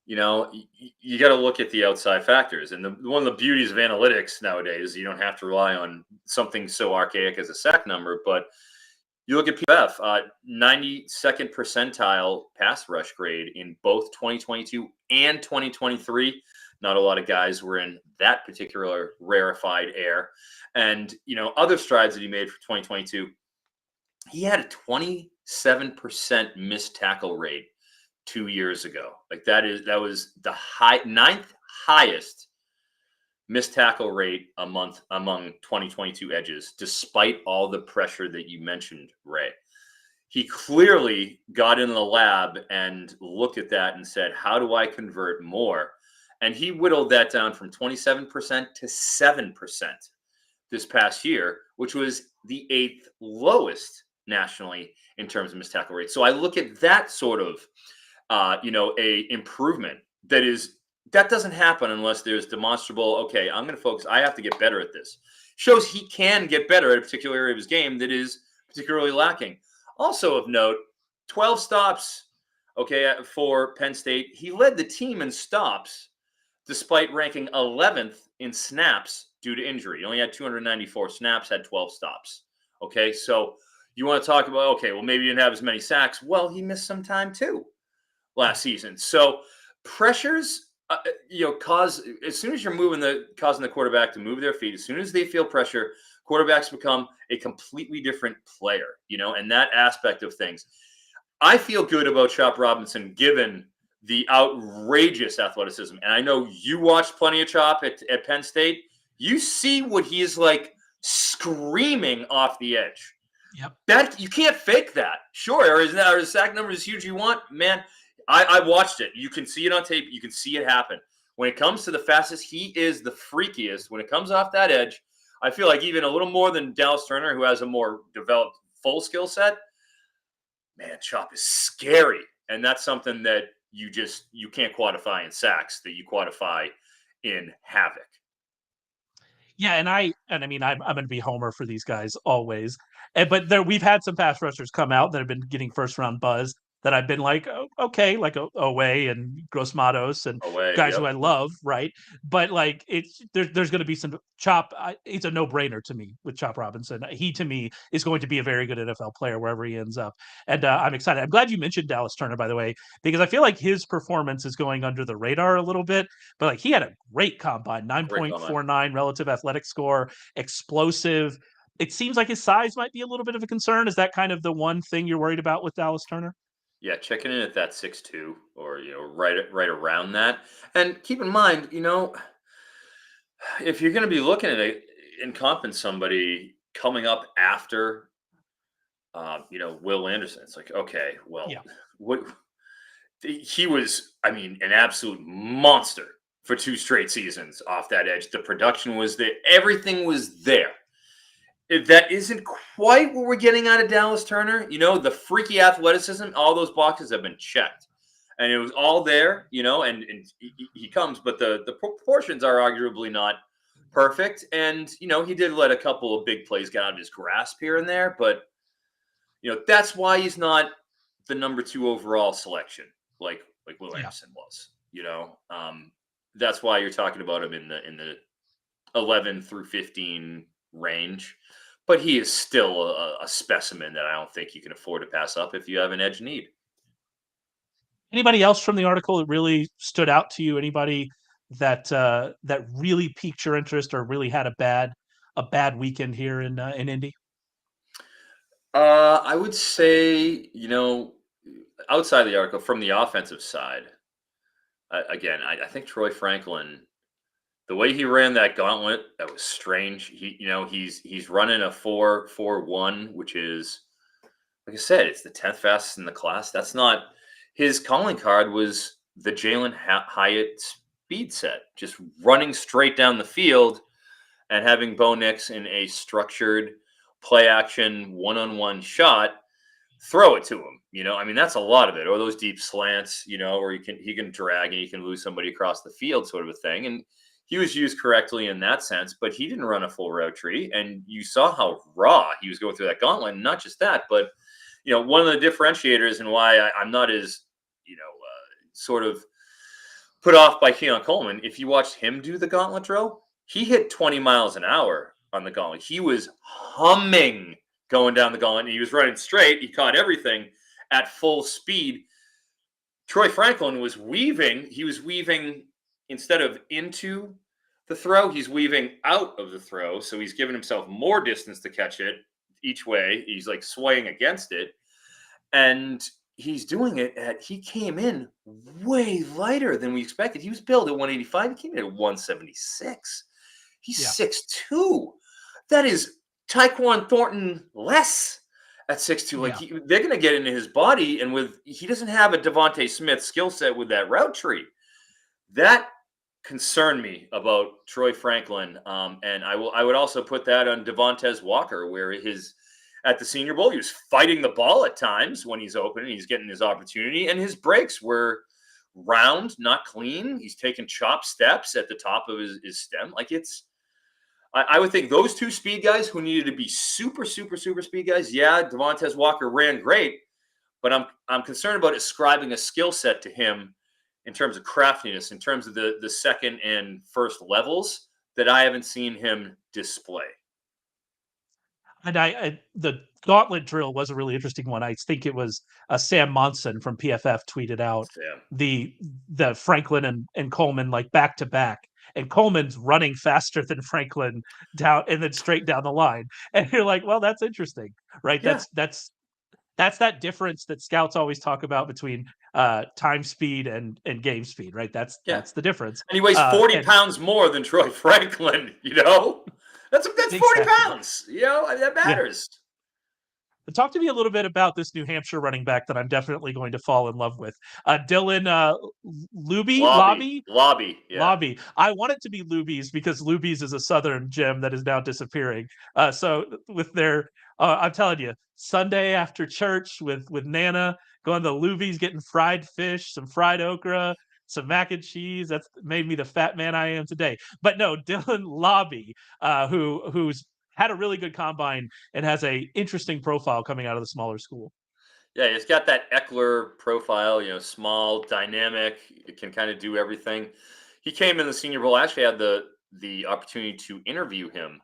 you got to look at the outside factors. And one of the beauties of analytics nowadays, you don't have to rely on something so archaic as a sack number, but you look at PFF, 92nd percentile pass rush grade in both 2022 and 2023. Not a lot of guys were in that particular rarefied air. And, other strides that he made for 2022, he had a 27% missed tackle rate 2 years ago. Like that was the ninth highest missed tackle rate a month among 2022 edges, despite all the pressure that you mentioned, Ray. He clearly got in the lab and looked at that and said, how do I convert more? And he whittled that down from 27% to 7% this past year, which was the 8th lowest nationally in terms of missed tackle rate. So I look at that sort of, a improvement that doesn't happen unless there's demonstrable, okay, I'm going to focus. I have to get better at this. Shows he can get better at a particular area of his game that is particularly lacking. Also of note, 12 stops, okay, for Penn State. He led the team in stops despite ranking 11th in snaps due to injury. He only had 294 snaps, had 12 stops. Okay, so you want to talk about, okay, well, maybe he didn't have as many sacks. Well, he missed some time too last season. So pressures, cause, as soon as you're causing the quarterback to move their feet, as soon as they feel pressure, quarterbacks become a completely different player, and that aspect of things. I feel good about Chop Robinson given the outrageous athleticism. And I know you watched plenty of Chop at Penn State. You see what he is like screaming off the edge. Yep. That you can't fake that. Sure, are the sack numbers huge you want? Man, I watched it. You can see it on tape. You can see it happen. When it comes to the fastest, he is the freakiest. When it comes off that edge, I feel like even a little more than Dallas Turner, who has a more developed full skill set. Man, Chop is scary. And that's something that you can't quantify in sacks, that you quantify in havoc. Yeah, and I mean I'm going to be homer for these guys always, but we've had some pass rushers come out that have been getting first round buzz that I've been like, oh, okay, like Owe and Gross Matos and guys who I love, right? But like there's going to be some Chop. It's a no brainer to me with Chop Robinson. He to me is going to be a very good NFL player wherever he ends up, and I'm excited. I'm glad you mentioned Dallas Turner, by the way, because I feel like his performance is going under the radar a little bit. But like he had a great combine, 9.49 relative athletic score, explosive. It seems like his size might be a little bit of a concern. Is that kind of the one thing you're worried about with Dallas Turner? Yeah, checking in at that 6'2", or right around that. And keep in mind, if you're going to be looking at it and comping somebody coming up after, Will Anderson, it's like, okay, well, what he was, I mean, an absolute monster for 2 straight seasons off that edge. The production was there, everything was there. That isn't quite what we're getting out of Dallas Turner. The freaky athleticism, all those boxes have been checked. And it was all there, and he comes, but the proportions are arguably not perfect. And, he did let a couple of big plays get out of his grasp here and there. But, that's why he's not the number 2 overall selection like Will Anderson was. That's why you're talking about him in the 11 through 15 range. But he is still a specimen that I don't think you can afford to pass up if you have an edge need. Anybody else from the article that really stood out to you? Anybody that really piqued your interest or really had a bad weekend here in Indy? I would say, outside the article, from the offensive side, again, I think Troy Franklin, the way he ran that gauntlet, that was strange. He's running a 4.41, which is, like I said, it's the 10th fastest in the class. That's not his calling card. Was the Jaylen Hyatt speed set, just running straight down the field and having Bo Nix in a structured play action one-on-one shot, throw it to him. I mean, that's a lot of it. Or those deep slants, where he can drag and he can lose somebody across the field, sort of a thing. And he was used correctly in that sense, but he didn't run a full route tree. And you saw how raw he was going through that gauntlet. And not just that, but, one of the differentiators and why I'm not as, sort of put off by Keon Coleman, if you watched him do the gauntlet drill, he hit 20 miles an hour on the gauntlet. He was humming going down the gauntlet. And he was running straight. He caught everything at full speed. Troy Franklin was weaving. He was weaving instead of into the throw, he's weaving out of the throw. So he's giving himself more distance to catch it each way. He's like swaying against it. And he's doing it he came in way lighter than we expected. He was billed at 185. He came in at 176. He's 6'2". That is Tyquan Thornton less at 6'2". Like they're going to get into his body. And he doesn't have a Devontez Smith skill set with that route tree. That concern me about Troy Franklin, and I would also put that on Devontez Walker, where at the Senior Bowl he was fighting the ball at times when he's open and he's getting his opportunity, and his breaks were round, not clean. He's taking chop steps at the top of his stem. Like I would think those two speed guys who needed to be super, super, super speed guys. Yeah, Devontez Walker ran great, but I'm concerned about ascribing a skill set to him in terms of craftiness, in terms of the second and first levels that I haven't seen him display. And the gauntlet drill was a really interesting one. I think it was Sam Monson from PFF tweeted out the Franklin and Coleman like back to back, and Coleman's running faster than Franklin down and then straight down the line. And you're like, well, that's interesting, right? Yeah. That's that difference that scouts always talk about between time speed and game speed, right? That's the difference. And he weighs 40 pounds more than Troy Franklin, That's 40 pounds. That matters. Yeah. Talk to me a little bit about this New Hampshire running back that I'm definitely going to fall in love with. Dylan Laube. Laube. I want it to be Lubies because Lubies is a Southern gym that is now disappearing. So with their, I'm telling you, Sunday after church with Nana, going to Lubies, getting fried fish, some fried okra, some mac and cheese. That's made me the fat man I am today. But no, Dylan Laube, who's had a really good combine and has a interesting profile coming out of the smaller school. Yeah, he's got that Eckler profile, small, dynamic, it can kind of do everything. He came in the Senior Bowl. I actually had the opportunity to interview him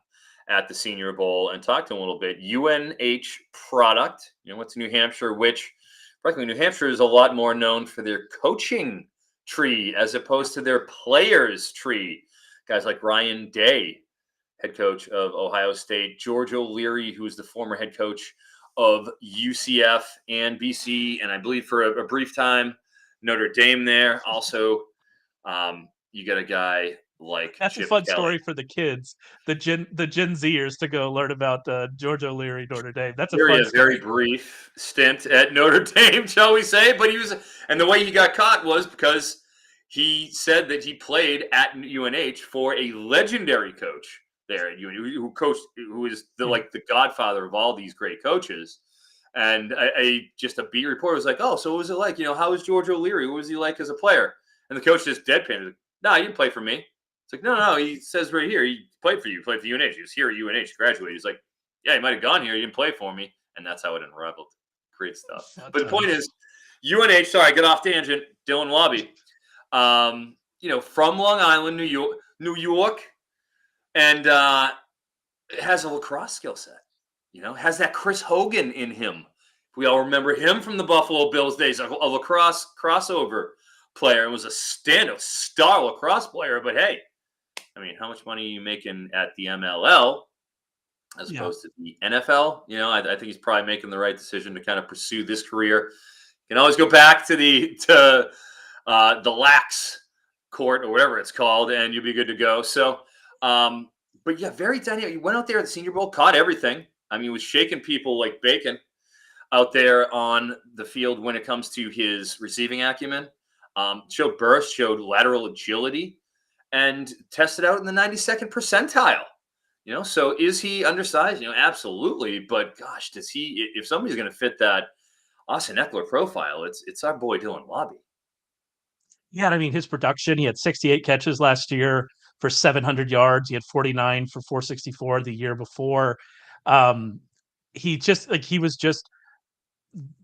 at the Senior Bowl and talk to him a little bit. UNH product, went to New Hampshire, which, frankly, New Hampshire is a lot more known for their coaching tree as opposed to their players tree. Guys like Ryan Day, head coach of Ohio State, George O'Leary, who's the former head coach of UCF and BC, and I believe for a brief time, Notre Dame there. Also, you got a guy like that's Chip a fun Kelly. Story for the kids, the Gen Zers to go learn about George O'Leary, Notre Dame. That's a very brief stint at Notre Dame, shall we say? But and the way he got caught was because he said that he played at UNH for a legendary coach there at UNH, who is the godfather of all these great coaches. And just a beat reporter was like, "Oh, so what was it like? How was George O'Leary? What was he like as a player?" And the coach just deadpanned. "No, he didn't play for me." It's like, no. He says right here, he played for you. He played for UNH. He was here at UNH, graduated. He's like, "Yeah, he might have gone here. He didn't play for me." And that's how it unraveled. Great stuff. But the point is, UNH. Sorry, get off tangent. Dylan Laube. From Long Island, New York, and has a lacrosse skill set. Has that Chris Hogan in him. We all remember him from the Buffalo Bills days, a lacrosse crossover player, and was a stand-up star lacrosse player. But hey, how much money are you making at the MLL as opposed to the NFL? I think he's probably making the right decision to kind of pursue this career. You can always go back to the lax court or whatever it's called, and you'll be good to go. So, but yeah, very dynamic. He went out there at the Senior Bowl, caught everything. He was shaking people like bacon out there on the field when it comes to his receiving acumen. Showed burst, showed lateral agility, and tested out in the 92nd percentile. So is he undersized? Absolutely. But gosh, does he? If somebody's going to fit that Austin Eckler profile, it's our boy Dylan Laube. Yeah, his production, he had 68 catches last year for 700 yards. He had 49 for 464 the year before. He was just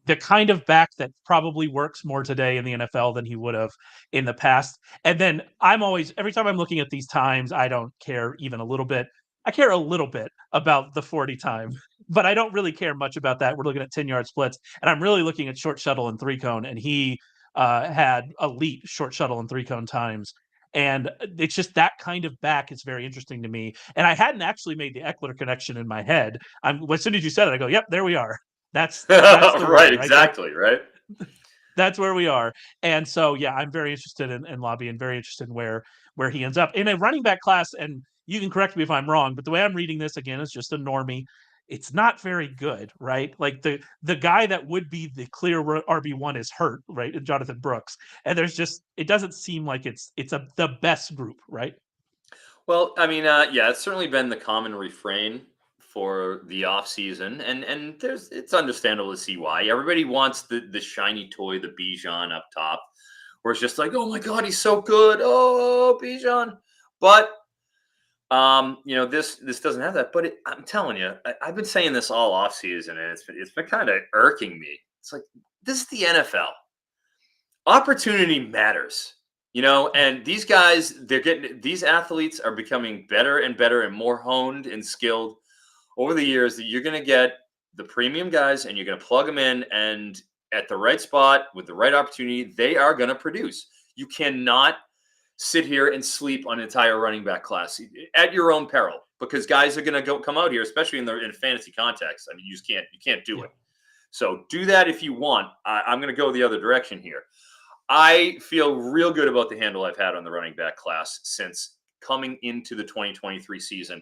the kind of back that probably works more today in the NFL than he would have in the past. And then every time I'm looking at these times, I don't care even a little bit. I care a little bit about the 40 time, but I don't really care much about that. We're looking at 10-yard splits, and I'm really looking at short shuttle and three cone, and he had elite short shuttle and three cone times. And it's just that kind of back is very interesting to me. And I hadn't actually made the Eckler connection in my head. As soon as you said it, I go, "Yep, there we are." That's the right, one, exactly, right? That's where we are. And so, yeah, I'm very interested in Laube and very interested in where he ends up in a running back class. And you can correct me if I'm wrong, but the way I'm reading this again is just a normie. it's not very good, right? Like the guy that would be the clear RB1 is hurt, right? Jonathan Brooks, and it doesn't seem like it's the best group, right? Well, I mean, yeah, it's certainly been the common refrain for the off season, and it's understandable to see why. Everybody wants the shiny toy, the Bijan up top, where it's just like, oh my god, he's so good, oh Bijan. But this doesn't have that. But I'm telling you, I've been saying this all off season, and it's been kind of irking me. It's like, this is the NFL. Opportunity matters. And these guys, these athletes are becoming better and better and more honed and skilled over the years, that you're going to get the premium guys and you're going to plug them in, and at the right spot with the right opportunity, they are going to produce. You cannot sit here and sleep on an entire running back class at your own peril, because guys are going to come out here, especially in fantasy context. I mean, you can't do it. So do that if you want. I'm going to go the other direction here. I feel real good about the handle I've had on the running back class since coming into the 2023 season.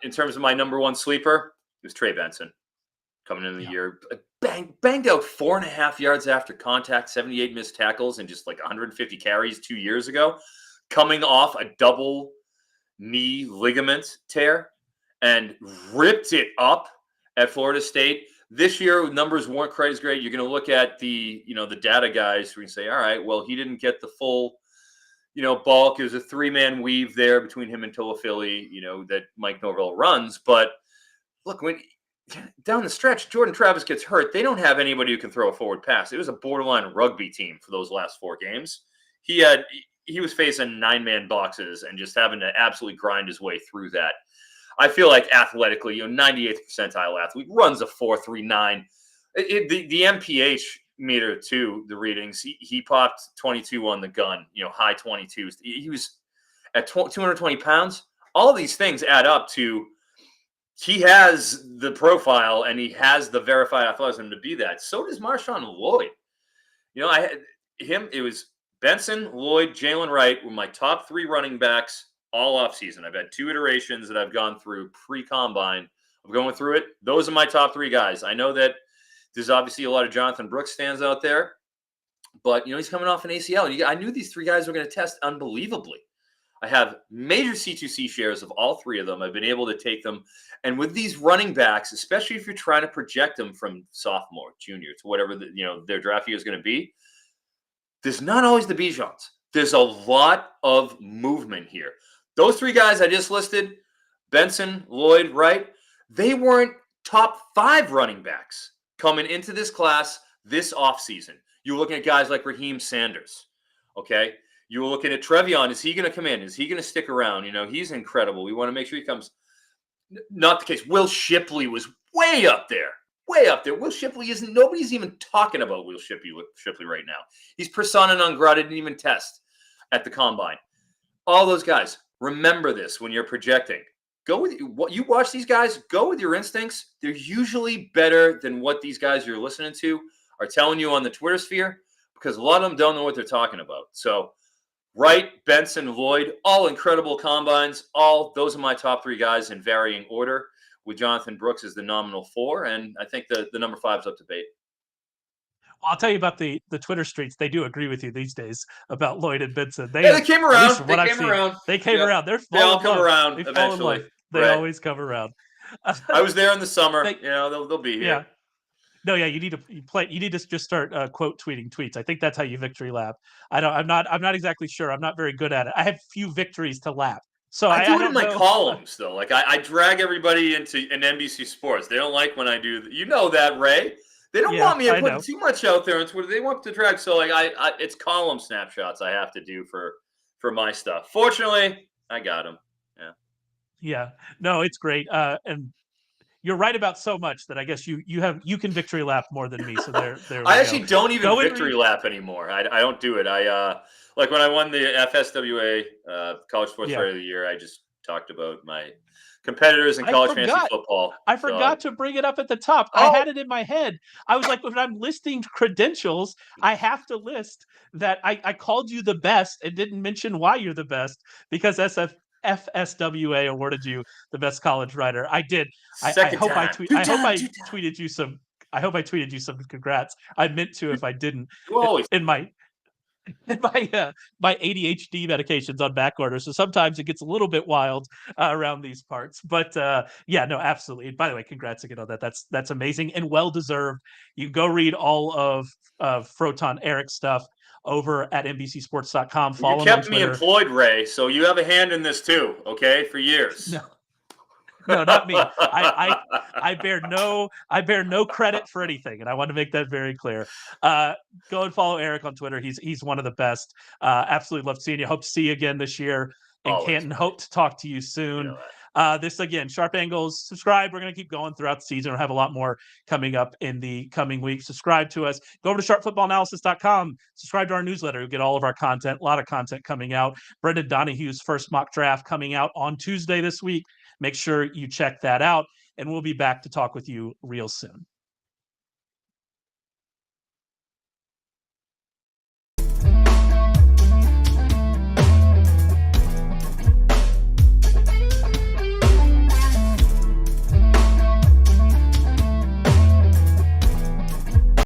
In terms of my number one sleeper, it was Trey Benson coming into the year. Banged out 4.5 yards after contact, 78 missed tackles, and just like 150 carries 2 years ago, coming off a double knee ligament tear, and ripped it up at Florida State. This year, numbers weren't quite as great. You're going to look at the data guys who can say, all right, well, he didn't get the full, bulk. There's a 3-man weave there between him and Toafili, that Mike Norvell runs. But look, when down the stretch, Jordan Travis gets hurt, they don't have anybody who can throw a forward pass. It was a borderline rugby team for those last 4 games. He was facing 9-man boxes and just having to absolutely grind his way through that. I feel like athletically, 98th percentile athlete, runs a 4.39. The MPH meter too, the readings, he popped 22 on the gun, high 22s. He was at 220 pounds. All these things add up to, he has the profile and he has the verified athleticism to be that. So does MarShawn Lloyd. It was Benson, Lloyd, Jaylen, Wright were my top 3 running backs all offseason. I've had 2 iterations that I've gone through pre-combine of going through it. Those are my top 3 guys. I know that there's obviously a lot of Jonathan Brooks stands out there, but he's coming off an ACL. I knew these 3 guys were going to test unbelievably. I have major C2C shares of all 3 of them. I've been able to take them. And with these running backs, especially if you're trying to project them from sophomore, junior to whatever their draft year is going to be, there's not always the Bijans. There's a lot of movement here. Those 3 guys I just listed, Benson, Lloyd, Wright, they weren't top 5 running backs coming into this class this offseason. You're looking at guys like Raheem Sanders, okay? You were looking at Trevion. Is he going to come in? Is he going to stick around? He's incredible. We want to make sure he comes. Not the case. Will Shipley was way up there. Way up there. Will Shipley nobody's even talking about Will Shipley right now. He's persona non grata, didn't even test at the combine. All those guys. Remember this when you're projecting. Go with what you watch these guys. Go with your instincts. They're usually better than what these guys you're listening to are telling you on the Twitter sphere, because a lot of them don't know what they're talking about. So, Wright, Benson, Lloyd, all incredible combines. Those are my top 3 guys in varying order, with Jonathan Brooks as the nominal 4, and I think the number 5 is up to debate. Well, I'll tell you about the Twitter streets. They do agree with you these days about Lloyd and Benson. They came around. They came around. They all come around eventually. They always come around. I was there in the summer. They'll be here. Yeah. No, yeah, you need to just start quote tweeting tweets. I think that's how you victory lap. I'm not exactly sure. I'm not very good at it. I have few victories to lap. So I do it in my columns though. Like I drag everybody into an NBC Sports. They don't like when I do that, Ray. They don't want me to put too much out there on Twitter. They want to drag. So it's column snapshots I have to do for my stuff. Fortunately, I got them. Yeah. Yeah. No, it's great. And you're right about so much that I guess you can victory lap more than me. So there. I actually don't even victory lap anymore. I don't do it. Like when I won the FSWA College Sports Writer of the Year, I just talked about my competitors in college fantasy football. I forgot to bring it up at the top. I had it in my head. I was like, when I'm listing credentials, I have to list that I called you the best and didn't mention why you're the best, because FSWA awarded you the best college writer. I did. I hope I tweeted you some. I hope I tweeted you some congrats. I meant to if I didn't. In my my ADHD medications on back order, so sometimes it gets a little bit wild around these parts. But yeah, no, absolutely. And by the way, congrats again on that. That's amazing and well deserved. You can go read all of Froton Eric's stuff over at NBCSports.com. Follow you him on kept me Twitter. employed, Ray, so you have a hand in this too. Okay, for years. No, not me. I bear no credit for anything, and I want to make that very clear. Go and follow Eric on Twitter. He's one of the best. Absolutely love seeing you. Hope to see you again this year in Canton. Hope to talk to you soon. This again, Sharp Angles. Subscribe. We're going to keep going throughout the season. We'll have a lot more coming up in the coming weeks. Subscribe to us. Go over to sharpfootballanalysis.com. Subscribe to our newsletter. You'll get all of our content. A lot of content coming out. Brendan Donahue's first mock draft coming out on Tuesday this week. Make sure you check that out, and we'll be back to talk with you real soon.